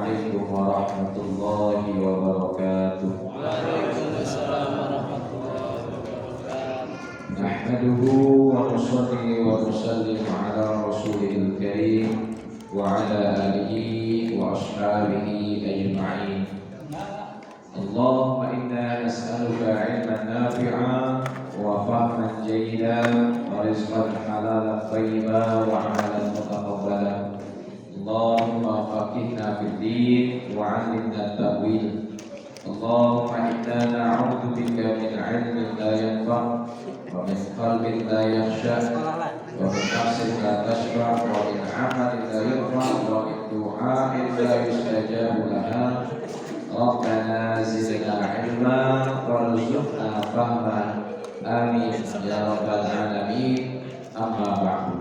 Assalamualaikum warahmatullahi wabarakatuh. Waalaikumsalam warahmatullahi wabarakatuh. Nahmaduhu wa nusalli wa nusallim ala rasulil karim wa ala alihi wa ashabihi ajma'in. Allahumma inna nas'aluka ilman nafi'an wa fahman jayyidan wa rizqan halalan thayyiban wa amalan mutaqabbalan. Allahumma faqihna fid din wa 'allimna at-ta'wil. Allahumma inna na'udzu bika min 'ilmin la yanfa' wa min qalbin la yakhsha wa min nafsin la tashba' wa min 'amalin la yurfa' wa min du'a'in la yustajabu laha. Rabbana zidna 'ilman warzuqna fahma. Amin ya rabbal alamin. Amma ba'du.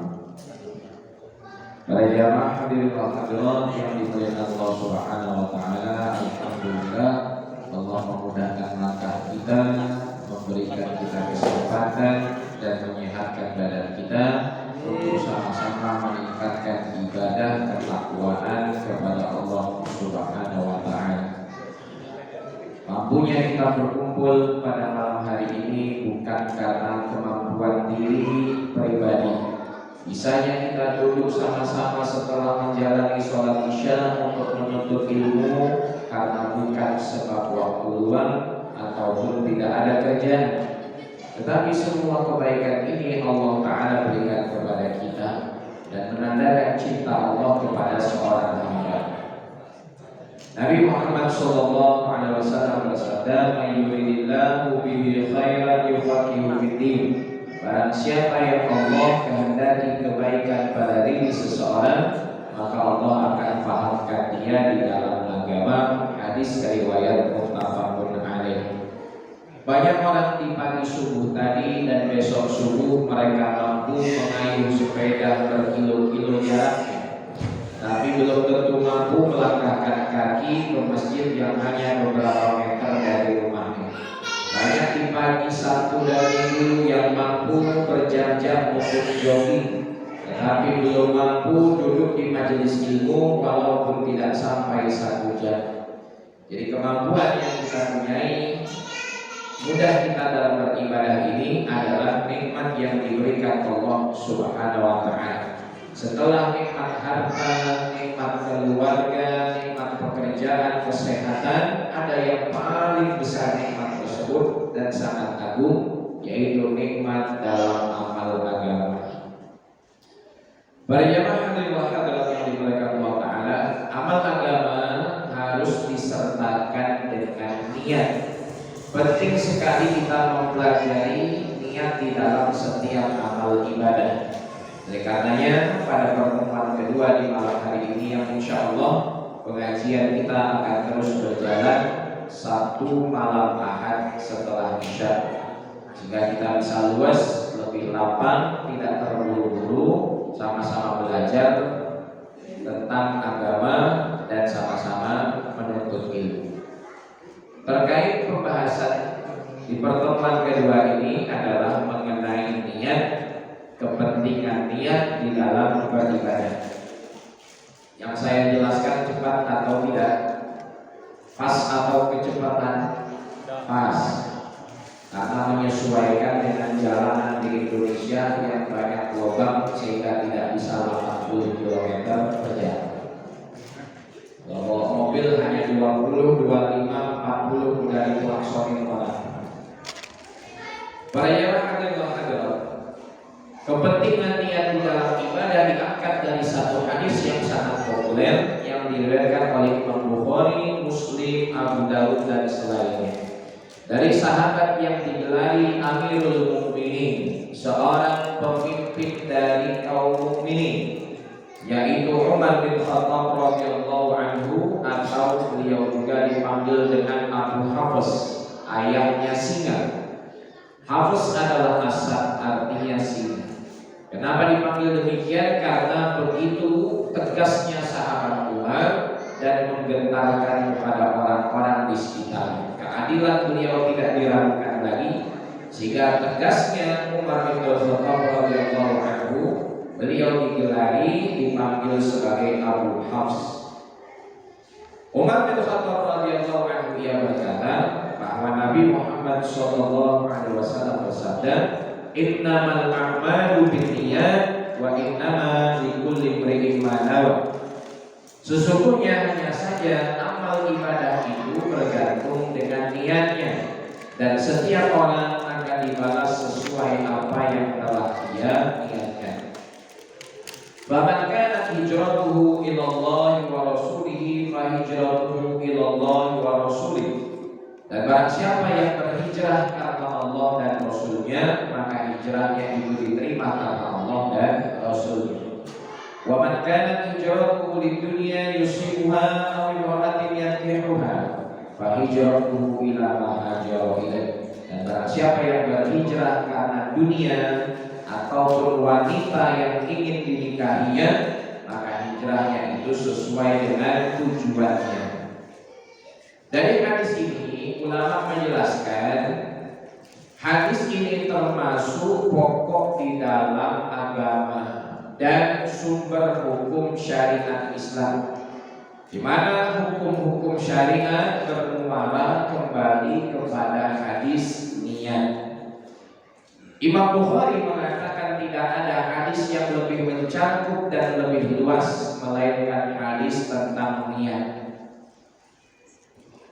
Para jamaah hadirin wal hadirat yang dimuliakan Allah Subhanahu wa taala, alhamdulillah Allah memudahkan langkah kita, memberikan kita kesempatan dan menyehatkan badan kita untuk sama-sama meningkatkan ibadah ketakwaan kepada Allah Subhanahu wa taala. Mampunya kita berkumpul pada malam hari ini bukan karena kemampuan diri pribadi. Bisanya kita duduk sama-sama setelah menjalani sholat isya untuk menuntut ilmu karena bukan sebab waktu luang ataupun tidak ada kerjaan. Tetapi semua kebaikan ini Allah Ta'ala berikan kepada kita dan menandakan cinta Allah kepada seorang hamba. Nabi Muhammad SAW bersabda, "Man yuridillahu bihi khairan yufaqihu fid-din." Barang siapa yang Allah kehendaki kebaikan pada diri seseorang, maka Allah akan fahamkan dia di dalam agama. Hadis riwayat muttafaqun alaih. Banyak orang di pagi subuh tadi dan besok subuh mereka mampu mengayuh sepeda berkilo-kilo jaraknya, tapi belum tentu mampu melangkahkan kaki ke masjid yang hanya beberapa meter dari rumahnya. Banyak di pagi Sabtu dan Minggu yang mampu berjam-jam untuk jogging, tetapi belum mampu duduk di majelis ilmu walaupun tidak sampai 1 jam. Jadi kemampuan yang kita punyai, mudah kita dalam beribadah ini adalah nikmat yang diberikan Allah Subhanahu wa taala. Setelah nikmat harta, nikmat keluarga, nikmat pekerjaan, kesehatan, ada yang paling besar nikmat tersebut dan sangat agung, yaitu nikmat dalam amal agama. Para jamaah hadirin wal hadirat yang dimuliakan Allah Ta'ala, amal agama harus disertakan dengan niat. Penting sekali kita mempelajari niat di dalam setiap amal ibadah. Oleh karenanya pada pertemuan kedua di malam hari ini yang insya Allah pengajian kita akan terus berjalan satu malam Ahad setelah Isya, sehingga kita bisa luas, lebih lapang, tidak terburu-buru, sama-sama belajar tentang agama dan sama-sama menuntut ilmu. Terkait pembahasan di pertemuan kedua ini adalah mengenai niat, kepentingan niat di dalam beribadah. Yang saya jelaskan cepat atau tidak? Pas atau kecepatan? Pas. Karena menyesuaikan dengan jalanan di Indonesia yang banyak lubang sehingga tidak bisa 80 km per jam. Kalau mobil hanya 20, 25, 40 dari klaksonin orang. Para jamaah hadirin wal hadirat, kepentingan niat di dalam ibadah diangkat dari satu hadis yang sangat populer yang diriwayatkan oleh Imam Bukhari, Muslim, Abu Daud dan selainnya. Dari sahabat yang digelari Amirul Mukminin, seorang pemimpin dari kaum mukminin, yaitu Umar bin Khattab radhiyallahu anhu, atau beliau juga dipanggil dengan Abu Hafs, ayahnya singa. Hafs adalah asad, artinya singa. Kenapa dipanggil demikian? Karena begitu tegasnya sahabat Umar dan menggentarkan kepada orang-orang di sekitarnya. Keadilan beliau tidak diragukan lagi, sehingga tegasnya Umar bin Khattab radhiyallahu anhu, beliau digelari, dipanggil sebagai Abu Hafs. Umar bin Khattab radhiyallahu anhu ia berkata bahwa Nabi Muhammad sallallahu alaihi wasallam bersabda, "Innamal a'malu binniyat wa innama likulli imri'in ma nawa." Sesungguhnya hanya saja amal ibadah itu bergantung dengan niatnya, dan setiap orang akan dibalas sesuai apa yang telah ia niatkan. Faman kanat hijratuhu ila Allah wa rasulihi fa hijratuhu ila Allah wa rasulihi. Dan barang siapa yang berhijrah karena Allah dan Rasulnya, maka hijrahnya itu diterima karena Allah dan Rasulnya. Wa man kanat hijratuhu lidunya yusibuha aw imra'atin yankihuha fa hijratuhu ila ma hajara ilaih. Dan barang siapa yang berhijrah karena dunia ataupun wanita yang ingin dinikahinya, maka hijrahnya itu sesuai dengan tujuannya. Dari hadis ini ulama menjelaskan hadis ini termasuk pokok di dalam agama dan sumber hukum syariat Islam, di mana hukum-hukum syariat bermuara kembali kepada hadis niat. Imam Bukhari mengatakan tidak ada hadis yang lebih mencakup dan lebih luas melainkan hadis tentang niat.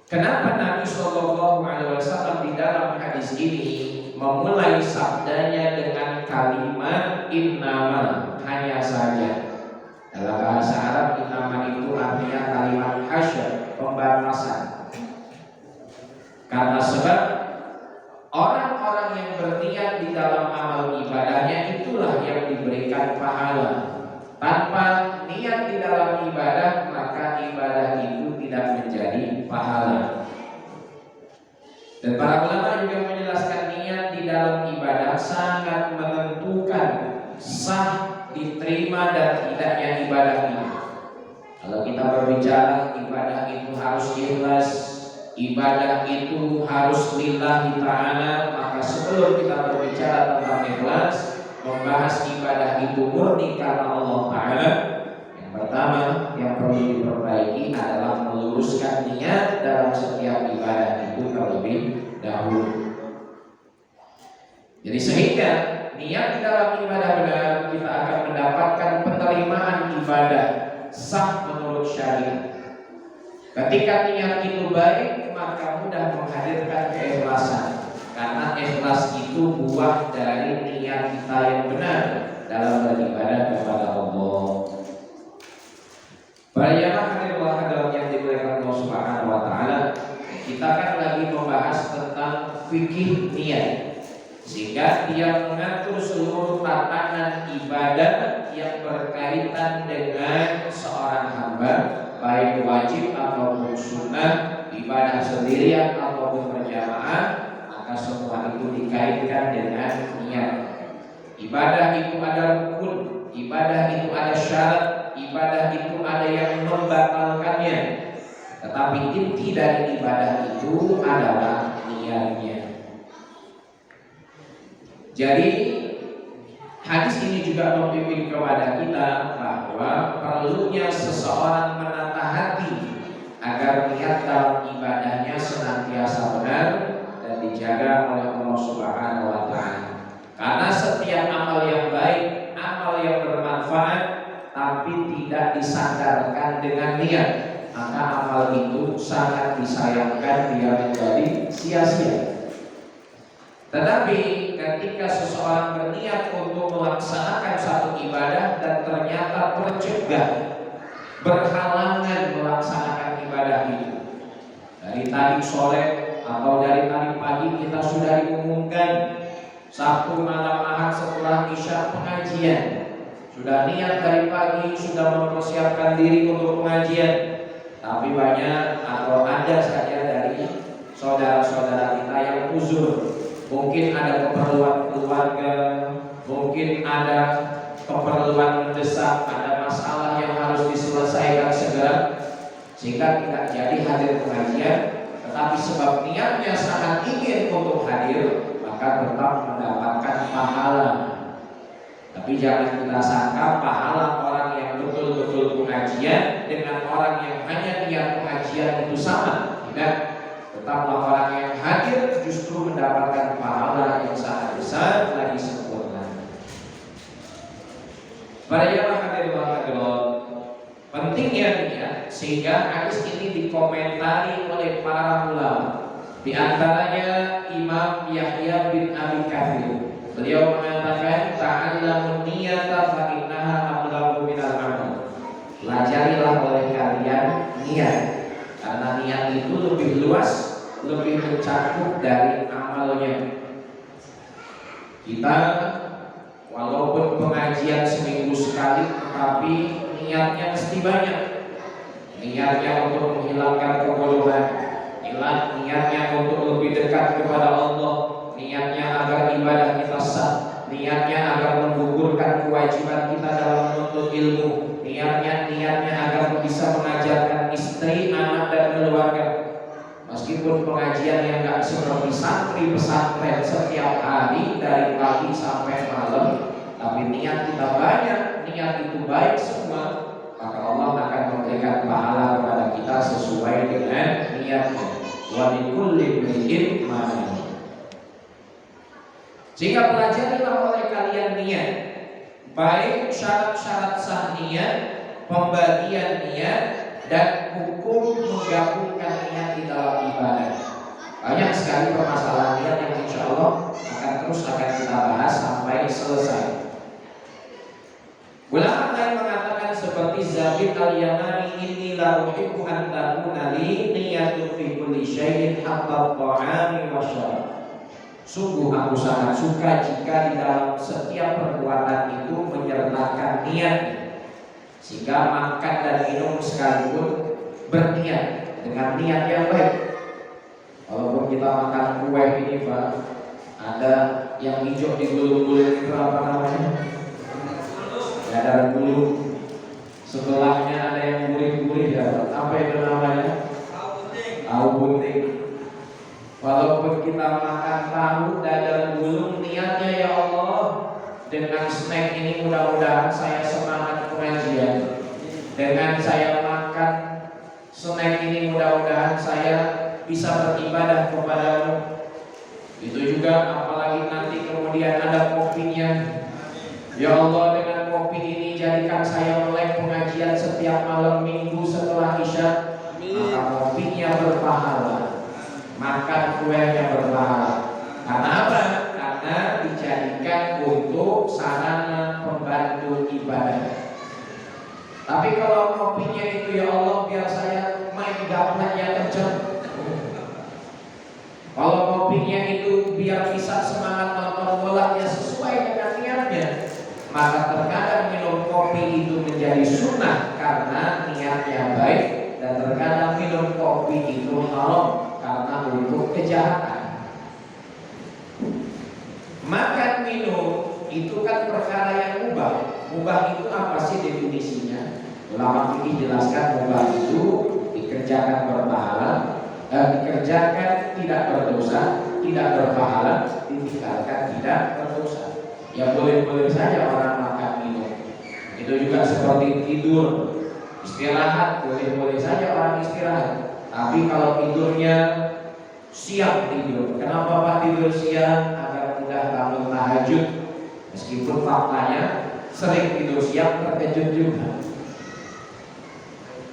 Kenapa Nabi Shallallahu Alaihi Wasallam di dalam hadis ini memulai sabdanya dengan kalimat innama, hanya saja? Dalam bahasa Arab innama itu artinya kalimat hasyr, pembatasan. Karena sebab orang-orang yang berniat di dalam amal ibadahnya itulah yang diberikan pahala. Tanpa niat di dalam ibadah, maka ibadah itu tidak menjadi pahala. Dan para ulama juga menjelaskan niat di dalam ibadah sangat menentukan sah diterima dan tidaknya ibadah ini. Kalau kita berbicara ibadah itu harus ikhlas, ibadah itu harus lillahi ta'ala, maka sebelum kita berbicara tentang ikhlas, membahas ibadah itu murni karena Allah Ta'ala, yang pertama yang perlu diperbaiki adalah meluruskan niat dalam setiap ibadah itu terlebih dahulu. Jadi sehingga niat di dalam ibadah benar, kita akan mendapatkan penerimaan ibadah sah menurut syariat. Ketika niat itu baik, maka mudah menghadirkan keikhlasan, karena ikhlas itu buah dari niat kita yang benar dalam beribadah kepada Allah. Para jamaah hadirin yang dimuliakan Allah Subhanahu wa taala, kita kan lagi membahas tentang fikih niat, sehingga dia mengatur seluruh tatanan ibadah yang berkaitan dengan seorang hamba, baik wajib ataupun sunnah, ibadah sendirian ataupun berjamaah, maka semua itu dikaitkan dengan niat. Ibadah itu ada rukun, ibadah itu ada syarat, ibadah itu ada yang membatalkannya. Tetapi inti dari ibadah itu adalah niatnya. Jadi hadis ini juga membimbing kepada kita bahwa perlunya seseorang menata hati agar niat dalam ibadahnya senantiasa benar dan dijaga oleh Allah Subhanahu wa taala. Karena setiap amal yang baik, amal yang bermanfaat tapi tidak disandarkan dengan niat, maka amal itu sangat disayangkan dia menjadi sia-sia. Tetapi ketika seseorang berniat untuk melaksanakan satu ibadah dan ternyata tercegah, berhalangan melaksanakan ibadah itu, dari tadi sore atau dari tadi pagi kita sudah diumumkan Sabtu malam Ahad setelah Isya pengajian, sudah niat dari pagi, sudah mempersiapkan diri untuk pengajian, tapi banyak atau ada saja dari saudara-saudara kita yang uzur. Mungkin ada keperluan keluarga, mungkin ada keperluan mendesak, ada masalah yang harus diselesaikan segera, sehingga tidak jadi hadir pengajian. Tetapi sebab niatnya sangat ingin untuk hadir, maka tetap mendapatkan pahala. Tapi jangan kita sangka pahala orang yang betul-betul pengajian dengan orang yang hanya niat pengajian pengajian itu sama, tidak. Tetaplah orang yang hadir justru mendapatkan pahala yang sangat besar lagi sempurna. Para jamaah hadirin hadirat, pentingnya niat sehingga hadis ini dikomentari oleh para ulama. Di antaranya Imam Yahya bin Abi Katsir. Beliau mengatakan ta'allamun niyata fa innaha ablaghu minal amal. Pelajarilah oleh kalian niat, karena niat itu lebih luas, lebih mencakup dari amalnya. Kita walaupun pengajian seminggu sekali, tetapi niatnya mesti banyak. Niatnya untuk menghilangkan kebodohan, niatnya untuk lebih dekat kepada Allah, niatnya agar ibadah kita sah, niatnya agar menggugurkan kewajiban kita dalam menuntut ilmu, niatnya agar bisa mengajarkan istri, anak dan keluarga. Meskipun pengajian yang gak seperti santri pesantren setiap hari dari pagi sampai malam, tapi niat kita banyak, niat itu baik semua, maka Allah akan memberikan pahala kepada kita sesuai dengan niatnya. Wa likulli imri'in ma nawa. Sehingga pelajarilah oleh kalian niat, baik syarat-syarat sah niat, pembagian niat, dan hukum menggabungkan niat di dalam ibadah. Banyak sekali permasalahan niat yang insya Allah akan kita bahas sampai selesai. Ulama lain mengatakan seperti Zabid al-Yamani, inni la uhibbu an takuna li niyatun fi kulli syai'in hatta ta'ami wa syarab. Sungguh aku sangat suka jika di dalam setiap perbuatan itu menyertakan niat, sehingga makan dan minum sekalipun berniat dengan niat yang baik. Walaupun kita makan kue ini Pak, ada yang hijau digulung-gulung itu apa namanya? Ya, ada bulu. Sebelahnya ada yang gurih-gurih ya. Apa itu namanya? Tahu bunting. Walaupun kita makan tahu dadar gulung, niatnya ya Allah, dengan snack ini mudah-mudahan saya semangat pengajian. Dengan saya makan snack ini mudah-mudahan saya bisa beribadah kepadamu. Itu juga apalagi nanti kemudian ada kopinya. Ya Allah, dengan kopi ini jadikan saya melek pengajian setiap malam minggu setelah Isya. Maka kopinya berpahala, makan kuenya berpahala. Karena apa? Karena dijadikan untuk sarana pembantu ibadah. Tapi kalau kopinya itu ya Allah biar saya main gapletnya kenceng, kalau kopinya itu biar bisa semangat nonton bola ya sesuai dengan niatnya, maka terkadang minum kopi itu menjadi sunnah karena niatnya baik, dan terkadang minum kopi itu haram karena untuk kejahatan. Makan minum itu kan perkara yang mubah. Mubah itu apa sih definisinya? Ulama fikih jelaskan mubah itu dikerjakan berpahala, dikerjakan tidak berdosa, tidak berpahala, ditinggalkan tidak berdosa. Ya boleh-boleh saja orang makan minum. Itu juga seperti tidur, istirahat, boleh-boleh saja orang istirahat. Tapi kalau tidurnya siang tidur, kenapa Pak tidur siang? Agar mudah bangun tahajud. Meskipun faktanya sering tidur siang terkejut juga.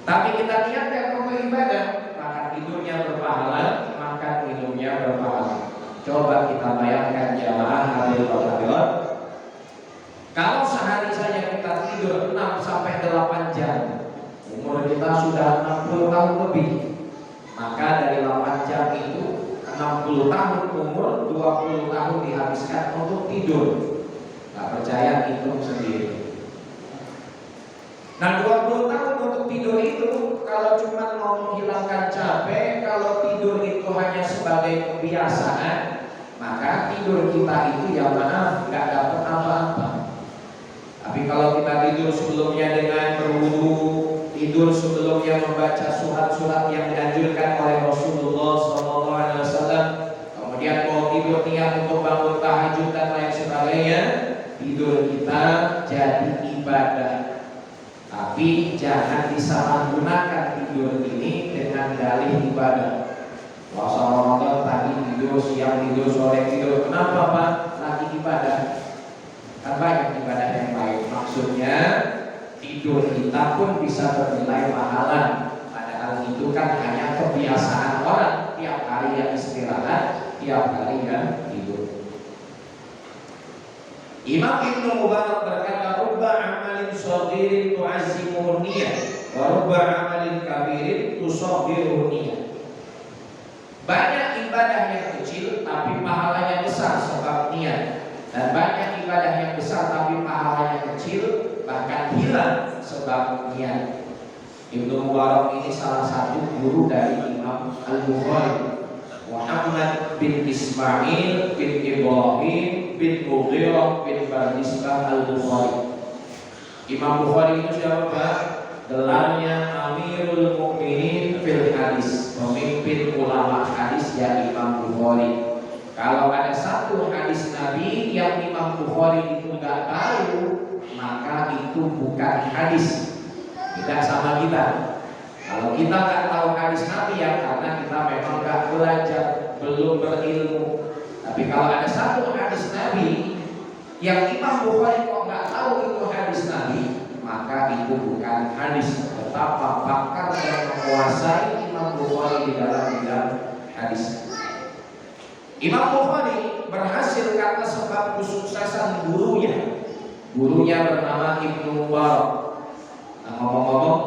Tapi kita niatkan untuk ibadah, maka tidurnya berpahala, makan minumnya berpahala. Coba kita bayangkan jamaah hadirin hadirat. Kalau sehari saja kita tidur 6 sampai 8 jam, umur kita sudah 60 tahun lebih. Maka dari 8 jam itu 60 tahun umur, 20 tahun dihabiskan untuk tidur. Gak percaya hitung sendiri. Nah 20 tahun untuk tidur itu, kalau cuma mau menghilangkan capek, kalau tidur itu hanya sebagai kebiasaan, maka tidur kita itu ya maaf gak dapat apa-apa. Tapi kalau kita tidur sebelumnya dengan berwudu, tidur sebelumnya membaca surat-surat yang dianjurkan oleh Rasulullah SAW, kemudian mau tidur niat untuk bangun tahajud dan lain sebagainya, tidur kita jadi ibadah. Tapi jangan disalahgunakan tidur ini dengan dengan dalih ibadah. Puasa Ramadan pagi tidur, siang tidur, sore tidur. Kenapa Pak? Lagi ibadah. Kan banyak ibadah yang lain. Maksudnya tidur kita pun bisa bernilai pahala. Padahal itu kan hanya kebiasaan orang. Tiap hari yang istirahat, tiap hari yang tidur. Imam Ibnu Mubarak berkata, "Rubba amalin shaghirin tu'azzimu niyah, wa rubba amalin kabirin tusaghiru niyah." Banyak ibadah yang kecil tapi pahalanya besar sebab niat, dan banyak ibadah yang besar tapi pahalanya kecil bahkan hilang sebab niat. Ibnu Mubarak ini salah satu guru dari Imam Al-Bukhari, Muhammad bin Ismail bin Ibrahim bin Mughirah bin Bardisbah Al-Bukhari. Imam Bukhari itu siapa? Gelarnya Amirul Mukminin fil hadis, pemimpin ulama hadis ya Imam Bukhari. Kalau ada satu hadis Nabi yang Imam Bukhari itu nggak tahu, maka itu bukan hadis. Tidak sama kita. Kalau kita nggak tahu hadis Nabi ya karena kita memang nggak belajar, belum berilmu. Tapi kalau ada satu hadis Nabi yang Imam Bukhari kok nggak tahu itu hadis Nabi, maka itu bukan hadis. Betapa pakar dan menguasai Imam Bukhari di dalam bidang hadis. Imam Bukhari berhasil karena sebab kesuksesan gurunya. Gurunya bernama Ibnu Mubarak. Nah, ngomong-ngomong,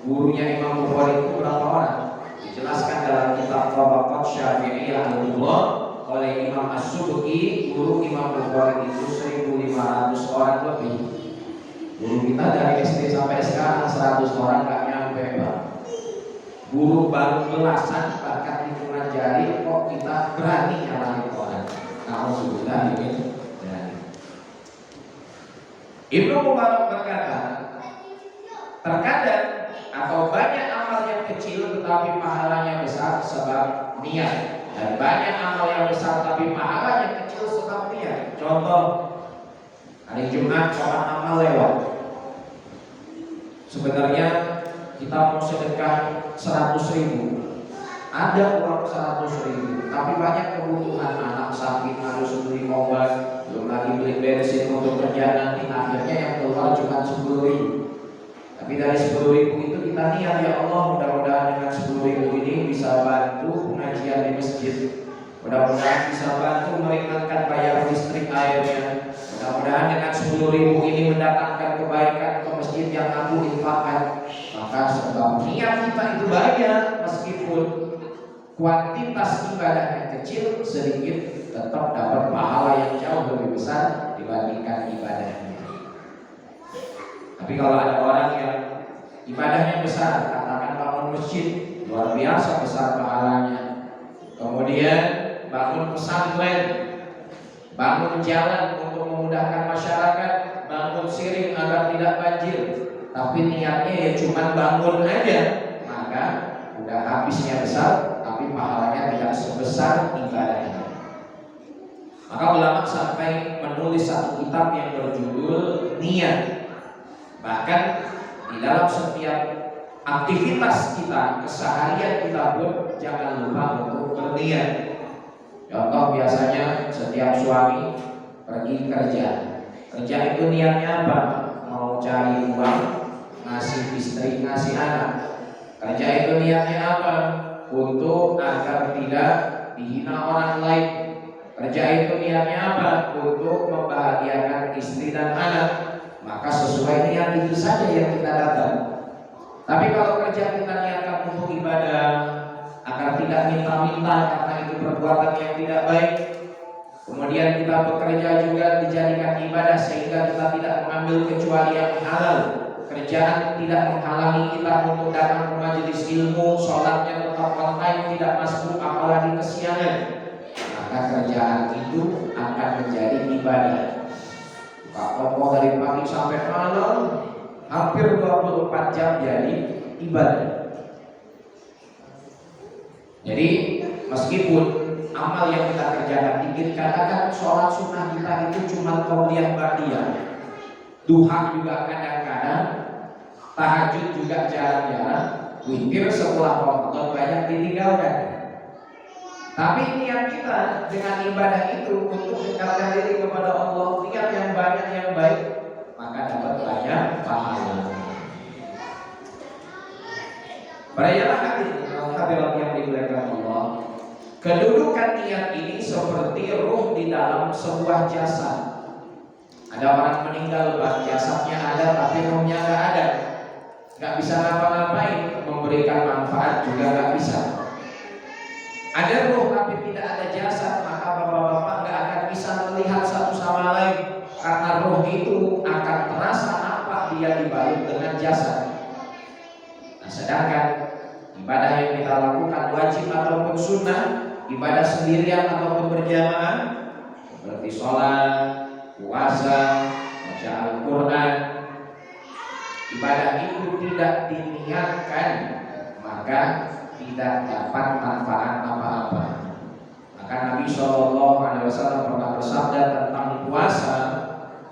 gurunya Imam Bukhari itu berapa orang? Dijelaskan dalam kitab Tabaqat Syafi'iyah Al-Mughni oleh Imam As-Subki. Guru Imam Bukhari itu 1.500 orang lebih. Guru kita dari SD sampai sekarang 100 orang gak nyampe Pak. Guru baru belasan bahkan hitungan jari kok kita berani nyalahin orang. Alhamdulillah ini berani. Ibnu Mubarak berkata, terkadang atau banyak amal yang kecil tetapi pahalanya besar sebab niat, dan banyak amal yang besar tapi pahalanya kecil sebab niat. Contoh, hari Jumat sholat amal lewat. Sebenarnya kita mau sedekah 100.000, ada uang 100.000, tapi banyak kebutuhan, anak sakit harus beli obat, belum lagi beli bensin untuk kerja nanti, akhirnya yang keluar cuma 10.000. Tapi dari 10.000 itu kita niat, ya Allah, mudah-mudahan dengan 10.000 ini bisa bantu pengajian di masjid, mudah-mudahan bisa bantu meringankan bayar listrik airnya, mudah-mudahan dengan 10.000 ini mendatangkan kebaikan ke masjid yang aku infakkan. Maka sebab niat kita itu banyak, meskipun kuantitas ibadahnya kecil, sedikit, tetap dapat pahala yang jauh lebih besar dibandingkan ibadahnya. Tapi kalau ada orang yang ibadahnya besar, katakan bangun masjid, luar biasa besar pahalanya. Kemudian bangun pesantren, bangun jalan untuk memudahkan masyarakat, bangun siring agar tidak banjir, tapi niatnya ya cuma bangun aja, maka udah habisnya besar, tapi pahalanya tidak sebesar ibadahnya. Maka ulama sampai menulis satu kitab yang berjudul Niat. Bahkan di dalam setiap aktivitas kita, keseharian kita pun jangan lupa untuk berniat. Contoh, biasanya setiap suami pergi kerja. Kerja itu niatnya apa? Mau cari uang, ngasih istri, ngasih anak. Kerja itu niatnya apa? Untuk agar tidak dihina orang lain. Kerja itu niatnya apa? Untuk membahagiakan istri dan anak. Maka sesuai niat itu saja yang kita dapat. Tapi kalau kerja kita niatkan untuk ibadah, agar tidak minta-minta karena itu perbuatan yang tidak baik, kemudian kita bekerja juga dijadikan ibadah sehingga kita tidak mengambil kecuali yang halal, kerjaan tidak menghalangi kita untuk datang ke majelis ilmu, sholatnya tetap online, tidak masbuk apalagi kesiangan, maka kerjaan itu akan menjadi ibadah. Kalau dari pagi sampai malam hampir 24 jam jadi ibadah. Jadi meskipun amal yang kita kerjakan dikit, katakan sholat sunnah kita itu cuma qabliyah ba'diyah, duha juga kadang-kadang, tahajud juga jarang-jarang, witir setelah Ramadan banyak ditinggalkan. Tapi niat kita dengan ibadah itu untuk mendekatkan diri kepada Allah, niat yang banyak yang baik, maka dapat banyak pahala. Berayalah hati hadirat yang dimuliakan Allah. Kedudukan niat ini seperti ruh di dalam sebuah jasad. Ada orang meninggal, jasadnya ada tapi ruhnya nggak ada, nggak bisa ngapa-ngapain, memberikan manfaat juga nggak bisa. Ada ruh tapi tidak ada jasad, maka bapak-bapak nggak akan bisa melihat satu sama lain, karena ruh itu akan terasa apa dia dibalut dengan jasad. Nah, sedangkan ibadah yang kita lakukan wajib ataupun sunnah, ibadah sendirian ataupun berjamaah, seperti sholat, puasa, baca Al-Quran, ibadah itu tidak diniatkan, maka tidak dapat manfaat apa-apa. Maka Nabi SAW pernah bersabda tentang puasa.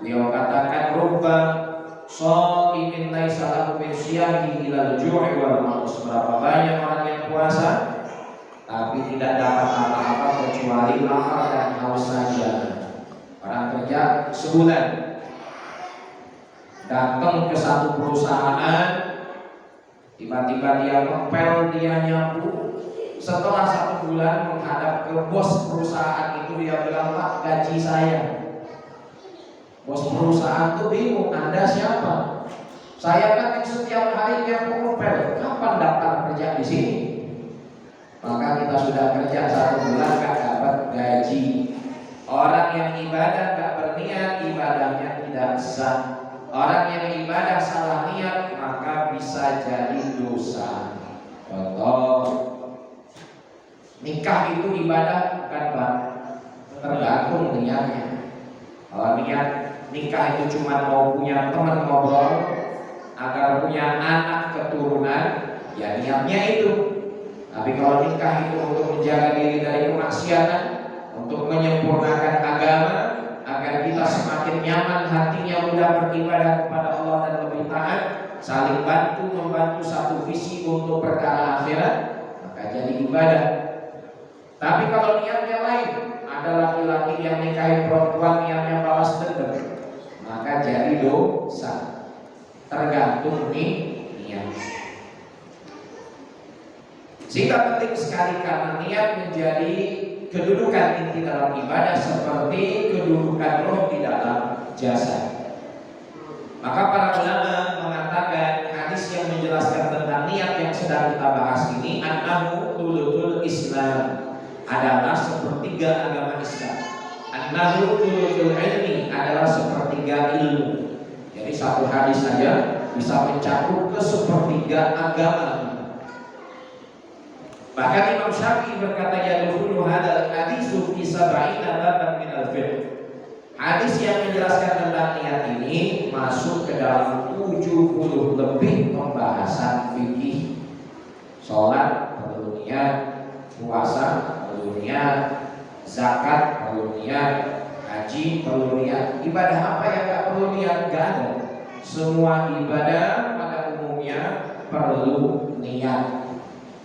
Beliau katakan, "Rubba shaimin laisa lahu min siyamihi illa al-ju'i wal maus." Berapa banyak orang yang puasa tapi tidak dapat apa-apa kecuali lapar dan haus saja. Orang kerja sebulan, datang ke satu perusahaan, tiba-tiba dia ngepel, dia nyapu. Setelah 1 bulan menghadap ke bos perusahaan itu, dia bilang, "Pak, gaji saya." Bos perusahaan itu bingung, "Anda siapa?" "Saya kan yang setiap hari nyapu ngepel. Kapan daftar kerja di sini?" Maka kita sudah kerja 1 bulan gak dapat gaji. Orang yang ibadah gak berniat, ibadahnya tidak sah. Orang yang ibadah salah niat, maka bisa jadi dosa. Contoh, nikah itu ibadah bukan, Pak? Tergantung niatnya. Kalau niat nikah itu cuma mau punya teman ngobrol agar punya anak keturunan, ya niatnya itu. Tapi kalau nikah itu untuk menjaga diri dari kemaksiatan, untuk menyempurnakan agama, agar kita semakin nyaman hatinya, mudah beribadah kepada Allah dan lebih taat, saling membantu satu visi untuk perkara akhirat, maka jadi ibadah. Tapi kalau niatnya lain, ada laki-laki yang nikahin perempuan niatnya balas dendam, maka jadi dosa. Tergantung niat. Sehingga penting sekali karena niat menjadi kedudukan inti dalam ibadah seperti kedudukan roh di dalam jasad. Maka para ulama mengatakan hadis yang menjelaskan tentang niat yang sedang kita bahas ini, annahu thuluthul Islam, adalah sepertiga agama Islam. Annahu thuluthul ilmi, adalah sepertiga ilmu. Jadi satu hadis saja bisa mencakup ke sepertiga agama. Bahkan Imam Syafi'i berkata, "Yadkhulu hadzal hadisu fi sab'ina baban min al-fiqh." Hadis yang menjelaskan tentang niat ini masuk ke dalam 70 lebih pembahasan fikih. Salat perlu niat, puasa perlu niat, zakat perlu niat, haji perlu niat. Ibadah apa yang enggak perlu niat? Enggak ada. Semua ibadah pada umumnya perlu niat.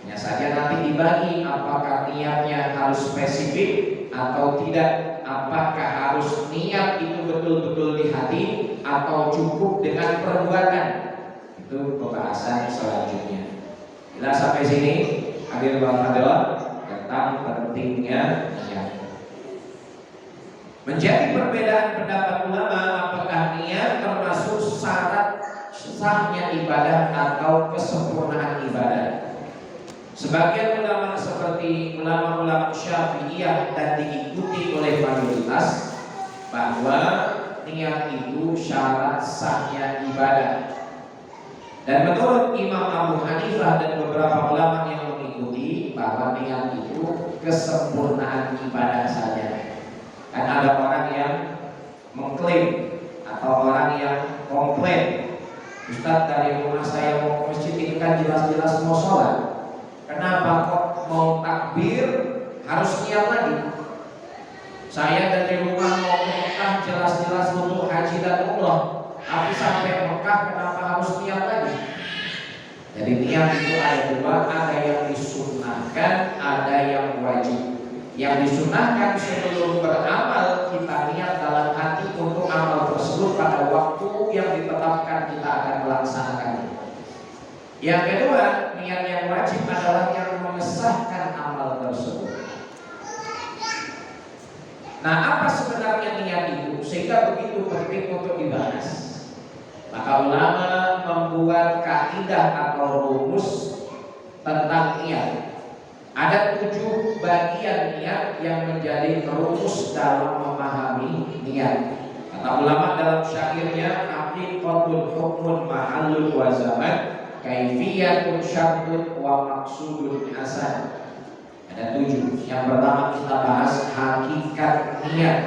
Hanya saja nanti dibagi apakah niatnya harus spesifik atau tidak, apakah harus niat itu betul-betul di hati atau cukup dengan perbuatan. Itu pembahasan selanjutnya. Bila sampai sini, hadirin wal hadirat, tentang pentingnya niat. Menjadi perbedaan pendapat ulama apakah niat termasuk syarat sahnya ibadah atau kesempurnaan ibadah. Sebagian ulama seperti ulama-ulama Syafi'iyah dan diikuti oleh mayoritas bahwa niat itu syarat sahnya ibadah. Dan menurut Imam Abu Hanifah dan beberapa ulama yang mengikuti bahwa niat itu kesempurnaan ibadah saja. Dan ada orang yang mengklaim atau orang yang komplain, "Ustaz, dari rumah saya mau ke masjid itu kan jelas-jelas mau sholat. Kenapa kok mau takbir harus niat lagi? Saya dari rumah mau ke Mekah jelas-jelas untuk haji dan umrah, tapi sampai Mekah kenapa harus niat lagi?" Jadi niat itu ada dua, ada yang disunnahkan, Yang disunahkan sebelum beramal kita niat dalam hati untuk amal tersebut pada waktu yang ditetapkan kita akan melaksanakannya. Yang kedua, niat yang wajib adalah yang mengesahkan amal tersebut. Nah, apa sebenarnya niat itu sehingga begitu penting untuk dibahas? Maka ulama membuat kaidah atau rumus tentang niat. Ada 7 bagian niat yang menjadi rumus dalam memahami niat. Kata ulama dalam syairnya, haqiqatul hukmun mahallul wa zaman, kaifiyatun syartun wa maksudun hasan. Ada 7. Yang pertama kita bahas hakikat niat.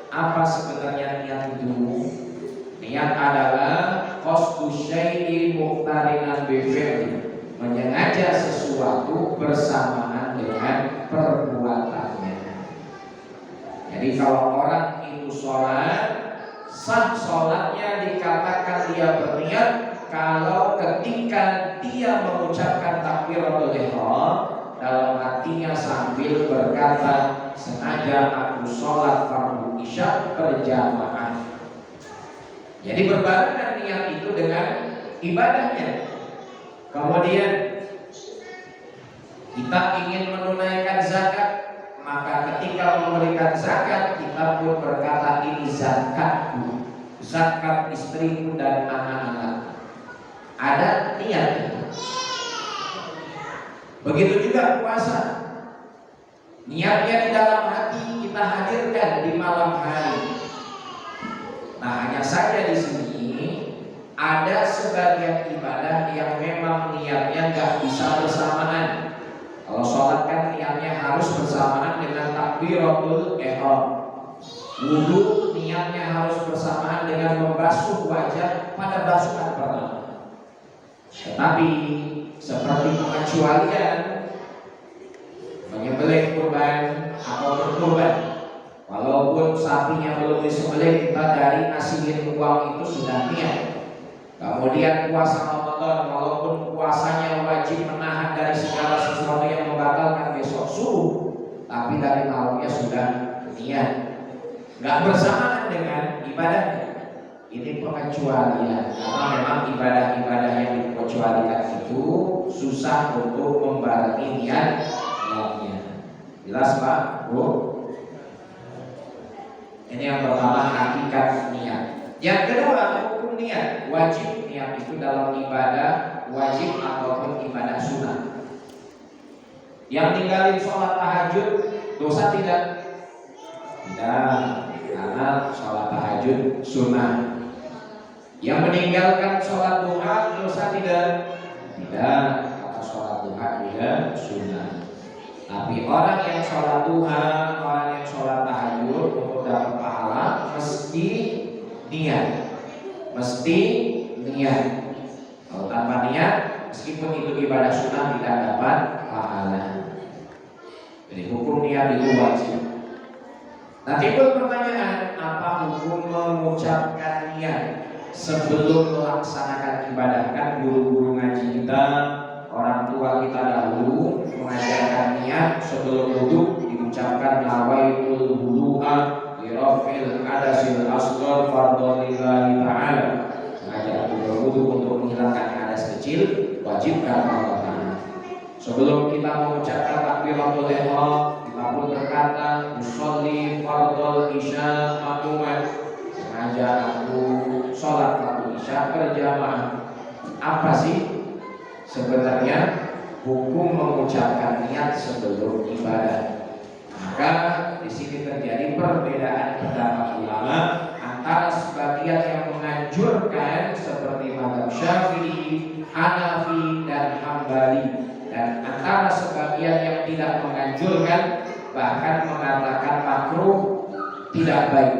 Apa sebenarnya niat itu? Niat adalah qasdu syai'in muqtarinan bi fi'li, menyengaja sesuatu bersamaan dengan perbuatannya. Jadi kalau orang itu sholat, sah sholatnya dikatakan dia berniat kalau ketika dia mengucapkan takbiratul ihram dalam hatinya sambil berkata, sengaja aku sholat fardu isya berjamaah. Jadi berbarengan niat itu dengan ibadahnya. Kemudian kita ingin menunaikan zakat, maka ketika memberikan zakat kita pun berkata ini zakatku, zakat istriku dan anak-anak. Ada niat. Begitu juga puasa. Niatnya di dalam hati kita hadirkan di malam hari. Nah, hanya saja di sini ada sebagian ibadah yang memang niatnya nggak bisa bersamaan. Kalau sholat kan niatnya harus bersamaan dengan takbiratul ihram. Wudu niatnya harus bersamaan dengan membasuh wajah pada basuhan pertama. Tetapi seperti pengecualian menyembelih kurban atau berkurban, walaupun sapinya belum disembelih kita dari hasil uang itu sudah niat. Kemudian puasa Ramadan, walaupun puasanya wajib menahan dari segala sesuatu yang membatalkan besok subuh, tapi dari malamnya sudah niat. Nggak bersamaan dengan ibadahnya. Ini pengecualian, karena memang ibadah-ibadah yang dikecualikan itu susah untuk membarengi niatnya. Jelas Pak, Bu? Ini yang pertama, hakikat niat. Yang kedua, hukum niat. Wajib niat itu dalam ibadah wajib ataupun ibadah sunnah. Yang tinggalin sholat tahajud dosa tidak? Tidak, karena sholat tahajud sunnah. Yang meninggalkan sholat duha dosa tidak? Tidak, karena sholat duha juga sunnah. Tapi orang yang sholat duha, orang yang sholat tahajud untuk dapat pahala mesti niat. Mesti niat. Kalau tanpa niat, meskipun itu ibadah sunnah tidak dapat pahala. Jadi hukum niat itu wajib. Nah, timbul pertanyaan, apa hukum mengucapkan niat sebelum melaksanakan ibadah? Kan guru-guru ngaji kita, orang tua kita dahulu mengajarkan niat sebelum wudhu diucapkan nawaitul wudu'a li raf'il hadasil asghar fardhu lillahi ta'ala. Sengaja aku berwudu untuk menghilangkan hadas kecil, wajib karena Allah Ta'ala. Sebelum kita mengucapkan takbiratul ihram, kita pun berkata musolli fardhu isya makmuman. Sengaja aku sholat fardu isya berjamaah. Apa sih sebenarnya hukum mengucapkan niat sebelum ibadah? Maka di sini terjadi perbedaan pendapat ulama antara sebagian yang menganjurkan seperti mazhab Syafi'i, Hanafi dan Hambali, dan antara sebagian yang tidak menganjurkan, bahkan mengatakan makruh, tidak baik,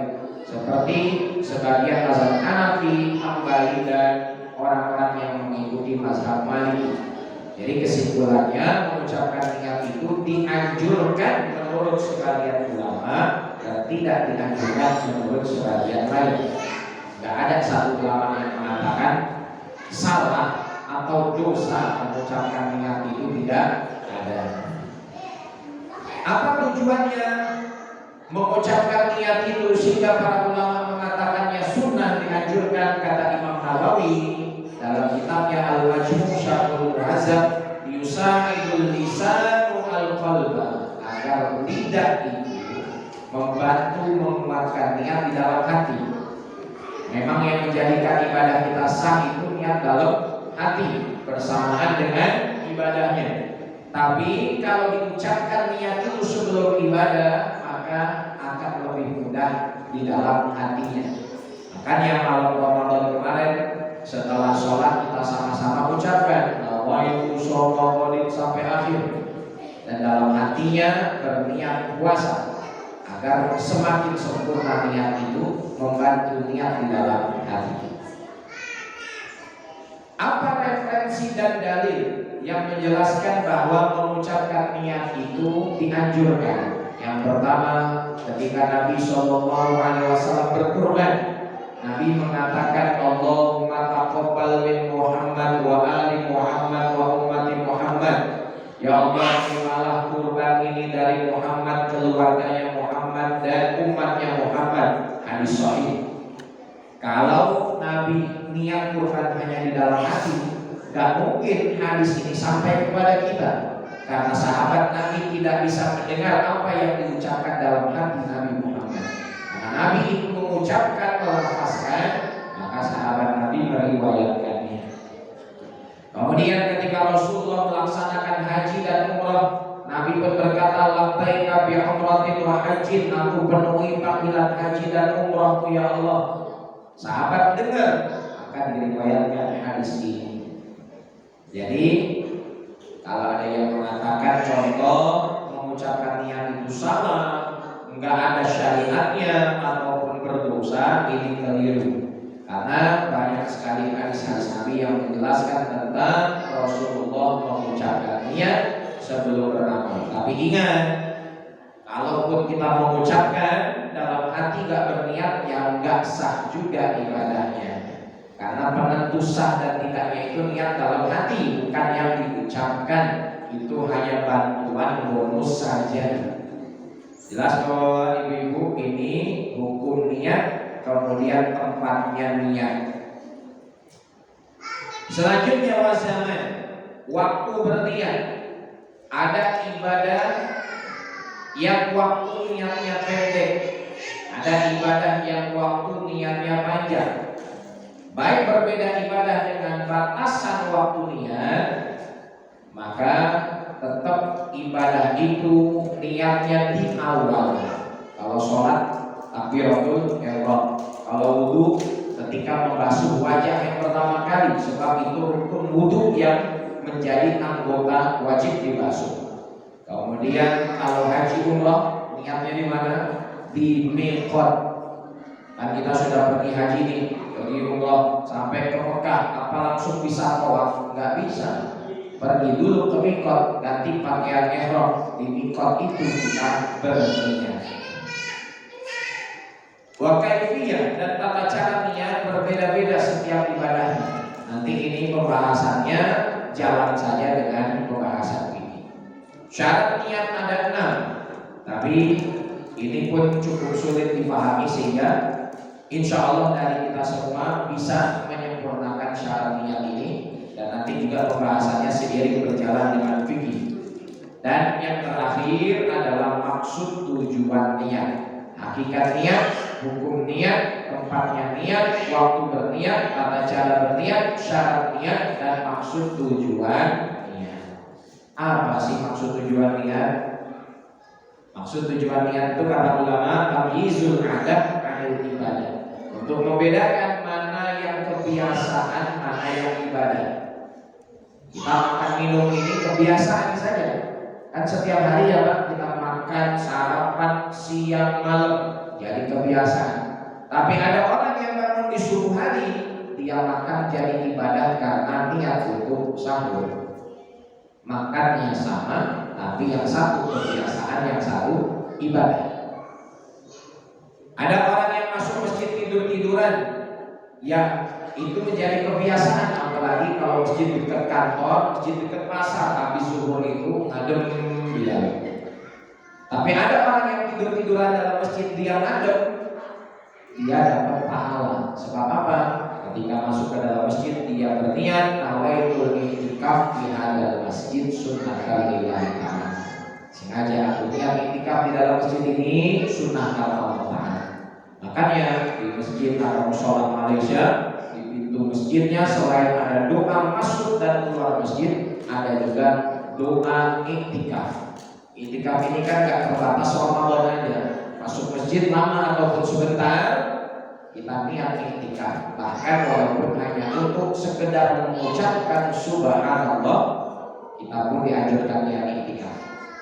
seperti sebagian mazhab Hanafi, Hambali dan orang-orang yang mengikuti mazhab Maliki. Jadi kesimpulannya mengucapkan niat itu dianjurkan menurut sebagian ulama dan tidak dianjurkan menurut sebagian lain. Tidak ada satu ulama yang mengatakan salah atau dosa mengucapkan niat itu, tidak ada. Apa tujuannya mengucapkan niat itu sehingga para ulama mengatakannya sunnah, dianjurkan? Kata Imam Nawawi dalam kitabnya Al-Majmu' Syarhul Muhazzab, yusa'idul lisanu al-qalba, agar lidah itu membantu menguatkan niat di dalam hati. Memang yang menjadikan ibadah kita sah itu niat dalam hati bersamaan dengan ibadahnya. Tapi kalau diucapkan niat itu sebelum ibadah, maka akan lebih mudah di dalam hatinya. Makanya malam Ramadan kemarin setelah sholat kita sama-sama ucapkan nawaitu sholawat sampai akhir, dan dalam hatinya berniat puasa agar semakin sempurna niat itu membantu niat di dalam hati. Apa referensi dan dalil yang menjelaskan bahwa mengucapkan niat itu dianjurkan? Yang pertama, ketika Nabi SAW berkurban, Nabi mengatakan, Allahumma taqabbal min Muhammad wa ali Muhammad wa ummati Muhammad. Ya Allah, terimalah kurban ini dari Muhammad, keluarganya Muhammad, dan umatnya Muhammad. Hadis sahih. Kalau Nabi niat kurban hanya di dalam hati, gak mungkin hadis ini sampai kepada kita, karena sahabat Nabi tidak bisa mendengar apa yang diucapkan dalam hati Nabi Muhammad. Karena Nabi itu mengucapkan, melafazkan, maka sahabat Nabi meriwayatkannya. Kemudian ketika Rasulullah melaksanakan haji dan umrah, Nabi pun berkata, labbaika bi umratin wa hajjin, aku penuhi panggilan haji dan umrahku ya Allah. Sahabat dengar, akan diriwayatkan hadis ini. Jadi kalau ada yang mengatakan contoh mengucapkan niat itu salah, enggak ada syariatnya ataupun berdosa, ini keliru. Karena banyak sekali hadis-hadis Nabi yang menjelaskan tentang Rasulullah mengucapkan niat sebelum beramal. Tapi ingat, kalaupun kita mengucapkan dalam hati gak berniat, yang gak sah juga ibadahnya. Karena penentu sah dan tidaknya itu niat dalam hati, bukan yang diucapkan. Itu hanya bantuan bonus saja. Jelas bahwa ibu-ibu ini hukum niat, kemudian tempatnya niat. Selanjutnya wazaman, waktu berniat. Ada ibadah yang waktu niatnya pendek, ada ibadah yang waktu niatnya panjang. Baik berbeda ibadah dengan batasan waktu niat, maka tetap ibadah itu niatnya di awal. Kalau sholat takbiratul ihram, kalau wudu ketika membasuh wajah yang pertama kali, sebab itu rukun wudu yang menjadi anggota wajib dibasuh. Kemudian kalau haji umrah niatnya di mana? Di miqat. Kan kita sudah pergi haji nih, pergi umrah sampai ke Mekah, apa langsung bisa tawaf? Enggak bisa. Pergi dulu ke miqat, ganti pakaian ihram, di miqat itu kita berniat. Wa kaifiyah dan tata cara niat berbeda-beda setiap ibadahnya. Nanti ini pembahasannya jalan saja dengan pembahasan ini. Syarat niat ada 6, tapi ini pun cukup sulit dipahami sehingga insya Allah dari kita semua bisa menyempurnakan syarat niat ini, dan nanti juga pembahasannya seiring berjalan dengan fikih. Dan yang terakhir adalah maksud tujuan niat, hakikat niat, hukum niat, tempatnya niat, waktu berniat, tata cara berniat, syarat niat, dan maksud tujuan niat. Apa sih maksud tujuan niat? Maksud tujuan niat itu kata ulama tamyizul adat anil ibadah, untuk membedakan mana yang kebiasaan, mana yang ibadah. Kita makan minum ini kebiasaan saja, kan setiap hari ya Pak, kita makan sarapan siang malam, jadi kebiasaan. Tapi ada orang yang bangun di subuh hari, dia makan jadi ibadah karena niat untuk sahur. Makannya sama, tapi yang satu kebiasaan, yang satu ibadah. Ada orang yang masuk masjid tidur-tiduran, yang itu menjadi kebiasaan, apalagi kalau masjid dekat kantor, masjid dekat pasar, habis zuhur itu ngadem dia. Tapi ada orang yang tidur-tiduran dalam masjid dia ngadep, dia dapat pahala. Sebab apa? Ketika masuk ke dalam masjid dia berniat nawaitul i'tikaf fi hadzal masjid sunnatan lillahi ta'ala. Sengaja aku niat i'tikaf di dalam masjid ini sunnah karena Allah Ta'ala. Makanya di masjid atau musola Malaysia, di pintu masjidnya selain ada doa masuk dan keluar masjid, ada juga doa i'tikaf. I'tikaf ini kan gak terbatas Ramadan aja. Masuk masjid lama ataupun sebentar, kita niat i'tikaf. Bahkan walaupun hanya untuk sekedar mengucapkan subhanallah, kita pun dianjurkan niat i'tikaf.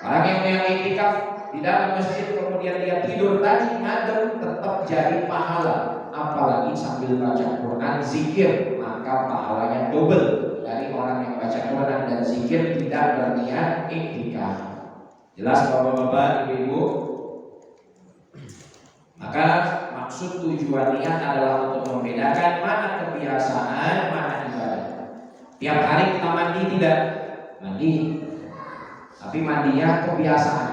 Orang yang niat i'tikaf di dalam masjid kemudian dia tidur tadi ngadem, tetap jadi pahala. Apalagi sambil baca Quran, zikir, maka pahalanya double dari orang yang baca Quran dan zikir tidak berniat i'tikaf. Jelas bapak-bapak, ibu-ibu? Maka maksud tujuan niat adalah untuk membedakan mana kebiasaan, mana ibadah. Tiap hari kita mandi tidak? Mandi. Tapi mandinya kebiasaan.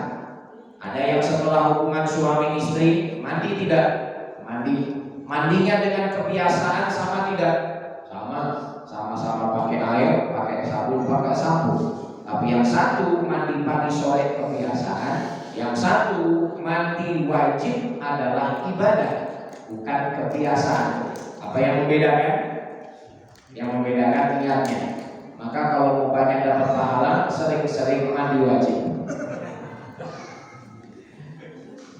Ada yang setelah hubungan suami istri mandi tidak? Mandi. Mandinya dengan kebiasaan sama tidak? Sama. Sama-sama pakai air, pakai sabun, pakai sabun. Tapi yang satu mandi pagi sore kebiasaan, yang satu mandi wajib adalah ibadah, bukan kebiasaan. Apa yang membedakan? Yang membedakan niatnya. Maka kalau mau banyak dapat pahala, sering-sering mandi wajib.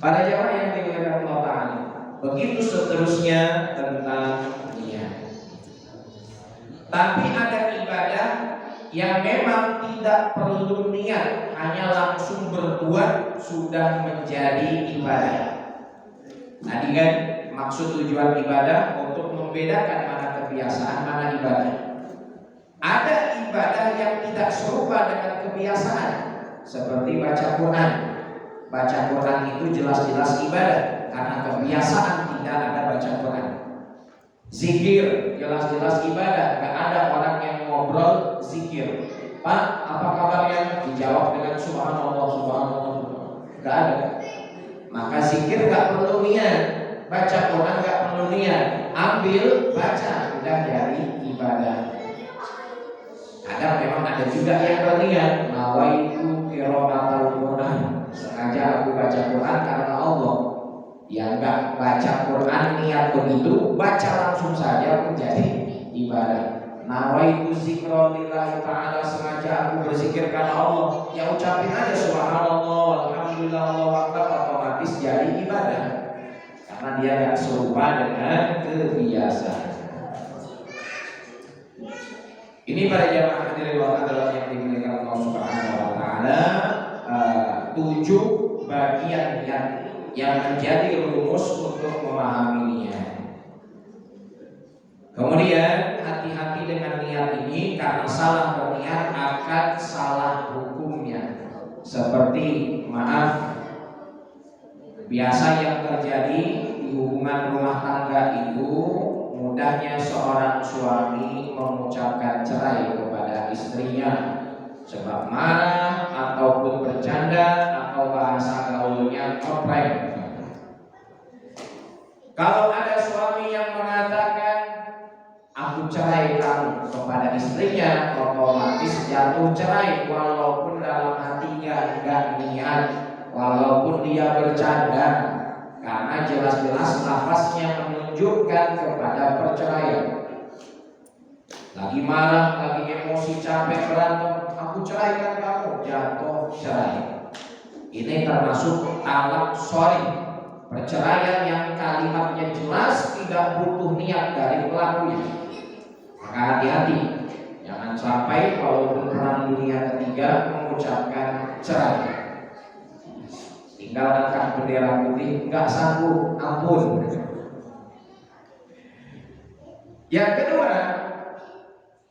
Pada jamaah yang dimuliakan Allah Ta'ala, begitu seterusnya tentang niat. Tapi ada ibadah yang memang tidak perlu niat, hanya langsung berbuat sudah menjadi ibadah. Tadi kan maksud tujuan ibadah untuk membedakan mana kebiasaan, mana ibadah. Ada ibadah yang tidak serupa dengan kebiasaan, seperti baca Quran. Baca Quran itu jelas-jelas ibadah, karena kebiasaan tidak ada baca Quran. Zikir jelas-jelas ibadah, gak ada orang yang ngobrol zikir. Pak, apa kabarnya? Dijawab dengan subhanallah, subhanallah. Gak ada. Maka zikir gak perlu niat, baca Quran gak perlu niat. Ambil, baca, udah jadi ibadah. Kadang memang ada juga yang berniat, nawaitu qiraatul Quran. Sengaja aku baca Quran karena Allah. Yang enggak baca Quran niat begitu, baca langsung saja menjadi ibadah. Nawaitu zikra lillahi ta'ala, sengaja aku berzikir karena Allah. Ya ucapin aja subhanallah, alhamdulillah, Allahu akbar, otomatis jadi ibadah. Karena dia enggak serupa dengan kebiasaan. Ini para jamaah hadirin Allah yang dimuliakan Allah Subhanahu wa taala, 7 bagian yang menjadi rumus untuk memahaminya. Kemudian hati-hati dengan niat ini, karena salah berniat akan salah hukumnya. Seperti biasa yang terjadi di hubungan rumah tangga itu, mudahnya seorang suami mengucapkan cerai kepada istrinya sebab marah ataupun bercanda atau bahasa gaulnya ngeprank. Kalau ada suami yang mengatakan aku cerai kamu kepada istrinya, otomatis jatuh cerai walaupun dalam hatinya enggak niat, walaupun dia bercanda, karena jelas-jelas nafasnya menunjukkan kepada perceraian. Lagi marah, lagi emosi, capek, berantem, aku ceraikan kamu, jatuh cerai. Ini termasuk talak shar'i, perceraian yang kalimatnya jelas tidak butuh niat dari pelakunya. Maka hati-hati, jangan sampai walaupun perang dunia ketiga mengucapkan cerai. Tinggal angkat bendera putih, nggak sanggup, ampun. Yang kedua,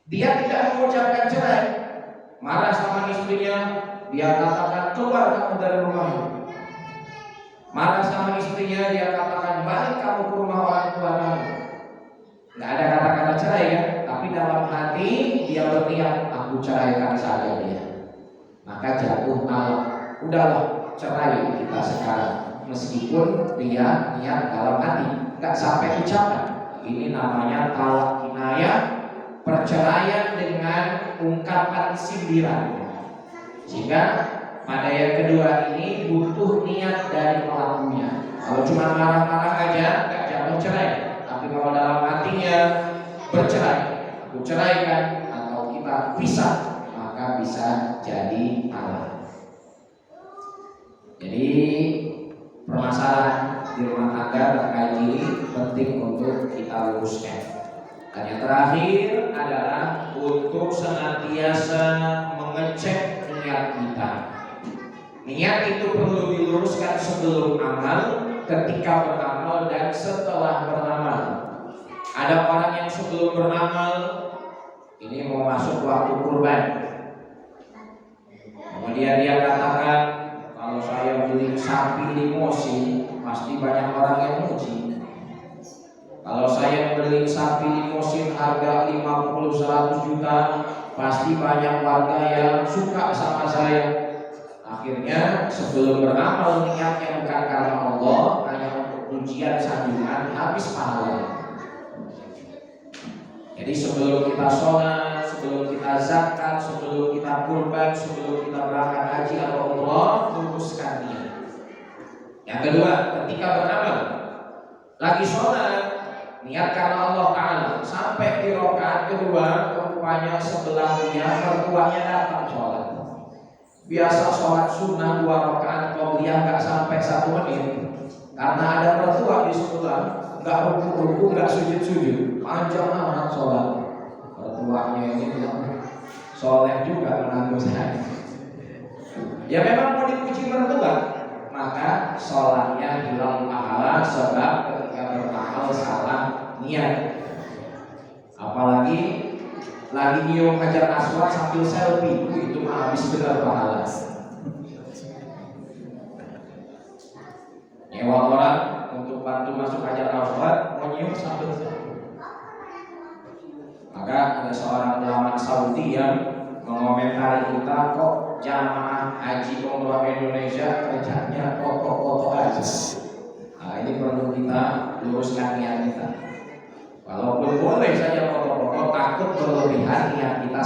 dia tidak mengucapkan cerai, marah sama istrinya, dia katakan keluar kamu dari rumahmu. Marah sama istrinya, dia katakan balik kamu ke rumah orang tua kamu. Nggak ada kata-kata cerai ya, tapi dalam hati dia berniat aku ceraikan saja dia. Maka jatuh talak. Udahlah, cerai kita sekarang, meskipun dia niat dalam hati, nggak sampai ucapan. Ini namanya talak kinayah, perceraian dengan ungkapan sindiran. Sehingga pada yang kedua ini butuh niat dari pelakunya. Kalau cuma marah-marah aja nggak jatuh cerai, tapi kalau dalam hatinya bercerai, aku ceraikan atau kita pisah, maka bisa jadi talak. Jadi permasalahan di rumah tangga terkait ini penting untuk kita luruskan. Dan yang terakhir adalah untuk senantiasa mengecek niat kita. Niat itu perlu diluruskan sebelum amal, ketika beramal, dan setelah beramal. Ada orang yang sebelum beramal ini mau masuk waktu kurban, kemudian dia katakan, kalau saya beli sapi limosin pasti banyak orang yang muji. Kalau saya beli sapi limosin harga 50-100 juta pasti banyak warga yang suka sama saya. Akhirnya sebelum beramal niatnya bukan karena Allah, hanya untuk pujian sanjungan, habis pahala. Jadi sebelum kita sholat, sebelum kita zakat, sebelum kita kurban, sebelum kita berangkat haji atau umrah, luruskan niat. Yang kedua, ketika beramal, lagi sholat, niat karena Allah Ta'ala. Sampai di rakaat kedua, rupanya sebelah dia mertuanya datang sholat. Biasa sholat sunnah 2 rakaat qobliyah nggak sampai 1 menit, karena ada mertua di sebelah, nggak ruku-ruku, nggak sujud-sujud, panjang amat sholat. Mertuanya ini soleh juga menantu saya. Ya memang mau dipuji mertua, maka sholatnya hilang pahala sebab ketika beramal salah niat. Apalagi lagi nyium Hajar Aswad sambil selfie, itu mah habis benar pahala. Nyewa orang untuk bantu masuk Hajar Aswad, mau nyium sambil selfie. Maka ada seorang ulama Saudi yang mengomentari kita, kok jamaah haji umroh Indonesia kerjanya foto-foto aja. Nah, ini perlu kita luruskan niat kita. Walaupun boleh saja foto-foto, takut berlebihan niat kita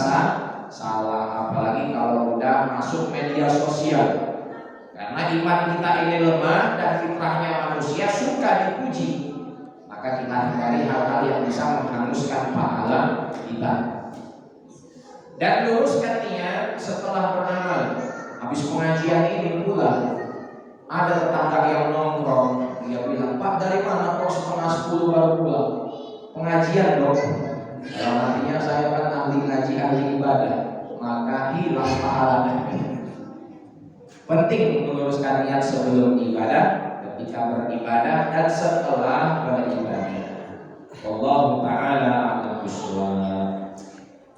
salah. Apalagi kalau udah masuk media sosial. Karena iman kita ini lemah dan fitrahnya manusia suka dipuji, maka kita hindari hal-hal yang bisa menghanguskan pahala kita. Dan luruskan niat setelah beramal. Habis pengajian ini pulang, ada tetangga yang nongkrong, dia bilang, Pak dari mana kok 9:30 baru pulang? Pengajian dong. Dalam artinya saya kan ahli ngaji, ahli ibadah, maka hilang pahalanya. Penting meluruskan niat sebelum ibadah, ketika beribadah, dan setelah beribadah. Wallahu ta'ala a'lam bishawab.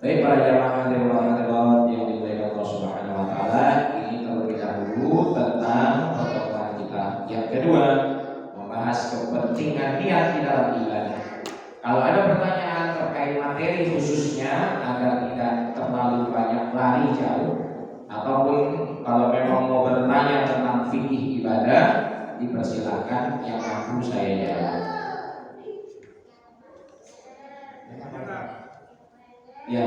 Baik para jamaah hadirin wa hadirat yang dimuliakan Allah Subhanahu wa taala, ini terlebih dahulu tentang pertemuan kita. Yang kedua, membahas kepentingan niat di dalam ibadah. Kalau ada pertanyaan terkait materi khususnya agar tidak terlalu banyak lari jauh, ataupun kalau memang mau bertanya tentang fikih ibadah, dipersilakan yang mampu saya jawab. Ya.